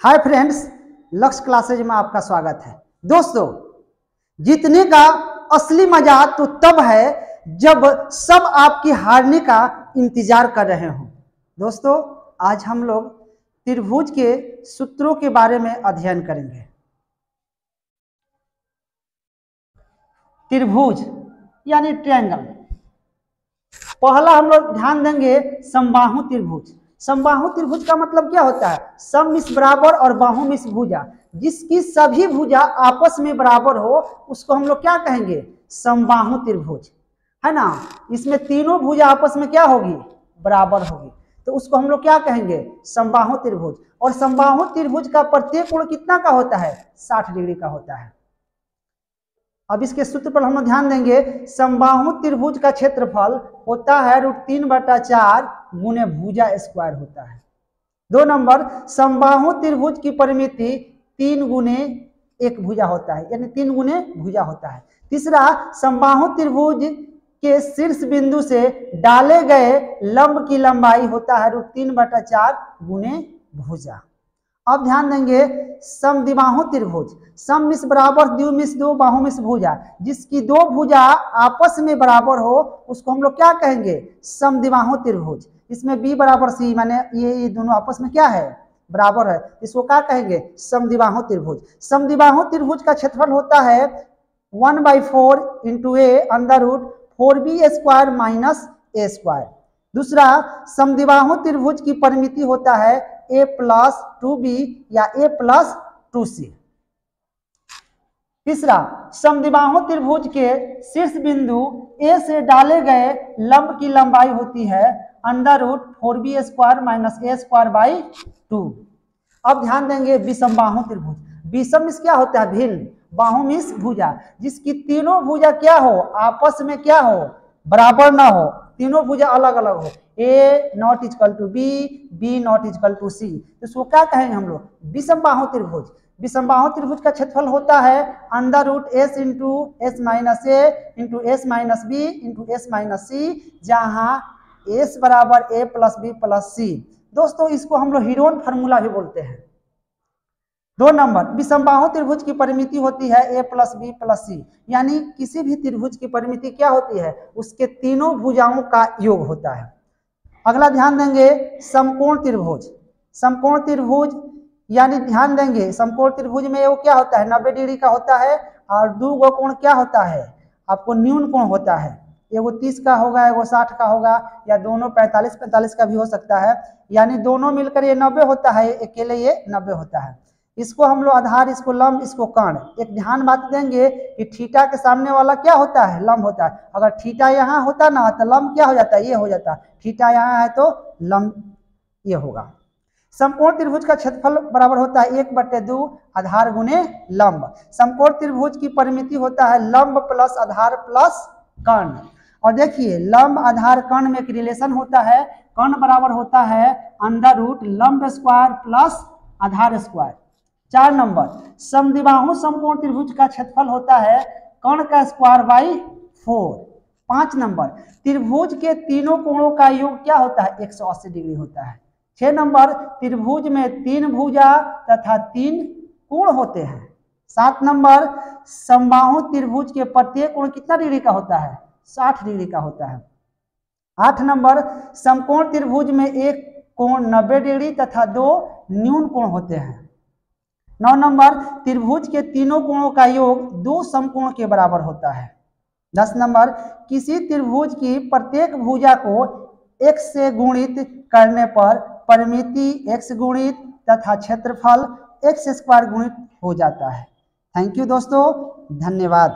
Hi friends, लक्ष्य classes में आपका स्वागत है। दोस्तों, जीतने का असली मजा तो तब है जब सब आपकी हारने का इंतजार कर रहे हों। दोस्तों, आज हम लोग त्रिभुज के सूत्रों के बारे में अध्ययन करेंगे। त्रिभुज यानी ट्रायंगल। पहला हम लोग ध्यान देंगे समबाहु त्रिभुज। समबाहु त्रिभुज का मतलब क्या होता है? सममिस बराबर और बाहुमिस भुजा, जिसकी सभी भुजा आपस में बराबर हो उसको हम लोग क्या कहेंगे? समबाहु त्रिभुज, है ना। इसमें तीनों भुजा आपस में क्या होगी? बराबर होगी, तो उसको हम लोग क्या कहेंगे? समबाहु त्रिभुज। और समबाहु त्रिभुज का प्रत्येक कोण कितना का होता है? 60 डिग्री का होता है। अब इसके सूत्र पर हम लोग ध्यान देंगे। समबाहु त्रिभुज का क्षेत्रफल होता है √3/4 गुने भुजा स्क्वायर होता है। 2 नंबर, समबाहु त्रिभुज की परिमिति 3 गुने एक भुजा होता है, यानी 3 गुने भुजा होता है। तीसरा, समबाहु त्रिभुज के शीर्ष बिंदु से डाले गए लंब की लंबाई होता है √3/4 गुने भुजा। अब ध्यान देंगे समद्विबाहु त्रिभुज। सममिस बराबर द्विमिस दो बाहुमिस भुजा, जिसकी दो भुजा आपस में बराबर हो उसको हम लोग क्या कहेंगे? समद्विबाहु त्रिभुज। इसमें b बराबर c, माने ये दोनों आपस में क्या है? बराबर है, इसको क्या कहेंगे? समद्विबाहु त्रिभुज। समद्विबाहु त्रिभुज का क्षेत्रफल होता है 1/4 × a √4b² - a²। दूसरा, समद्विबाहु त्रिभुज की परिमिति होता है a+2b या a+2c। तीसरा, समद्विबाहु त्रिभुज के शीर्ष बिंदु A से डाले गए लंब की लंबाई होती है √4b² - a²/2। अब ध्यान देंगे विषमबाहु त्रिभुज। विषम इस क्या होता है? भिन्न। बाहुमिस भुजा, जिसकी तीनों भुजा क्या हो? आपस में क्या हो? बराबर ना हो, तीनों भुजा अलग अलग हो। A ≠ B, B ≠ C, तो इसको क्या कहेंगे हम लोग? विषमबाहु त्रिभुज। विषमबाहु त्रिभुज का क्षेत्रफल होता है √s × s - a × s - b × s - c, जहां s बराबर a + b + c। दोस्तों, इसको हम लोग हीरोन फार्मूला भी बोलते हैं। 2 नंबर, विषमबाहु त्रिभुज की परिमिति होती है a + b + c, यानी किसी भी त्रिभुज की परिमिति क्या होती है? उसके तीनों भुजाओं का योग होता है। अगला ध्यान देंगे समकोण त्रिभुज। समकोण त्रिभुज यानी ध्यान देंगे समकोण त्रिभुज में वो क्या होता है? 90 डिग्री का होता है, और 2 कोण क्या होता है? आपको न्यून कोण होता है। एगो 30 का होगा, एगो 60 का होगा, या दोनों 45-45 का भी हो सकता है, यानी दोनों मिलकर ये 90 होता है, अकेले ये 90 होता है। इसको हम लोग आधार, इसको लंब, इसको कर्ण। एक ध्यान बात देंगे कि थीटा के सामने वाला क्या होता है? लंब होता है। अगर थीटा यहाँ होता ना तो लंब क्या हो जाता है? ये हो जाता। थीटा यहाँ है तो लंब ये होगा। समकोण त्रिभुज का क्षेत्रफल बराबर होता है 1/2 आधार गुने लंब। समकोण त्रिभुज की परिमिति होता है लंब प्लस आधार प्लस कर्ण। और देखिए, लंब आधार कर्ण में एक रिलेशन होता है, कर्ण बराबर होता है √ लंब स्क्वायर प्लस आधार स्क्वायर। 4 नंबर, समद्विबाहु समकोण त्रिभुज का क्षेत्रफल होता है कर्ण का स्क्वायर/4। 5 नंबर, त्रिभुज के तीनों कोणों का योग क्या होता है? 180 डिग्री होता है। 6 नंबर, त्रिभुज में 3 भुजा तथा 3 कोण होते हैं। 7 नंबर, समबाहु त्रिभुज के प्रत्येक कोण कितना डिग्री का होता है? 60 डिग्री का होता है। 8 नंबर, समकोण त्रिभुज में एक कोण 90 डिग्री तथा 2 न्यून कोण होते हैं। 9 नंबर, त्रिभुज के तीनों कोणों का योग 2 समकोण के बराबर होता है। 10 नंबर, किसी त्रिभुज की प्रत्येक भुजा को x से गुणित करने पर परिमिति x गुणित तथा क्षेत्रफल x² गुणित हो जाता है। थैंक यू दोस्तों, धन्यवाद।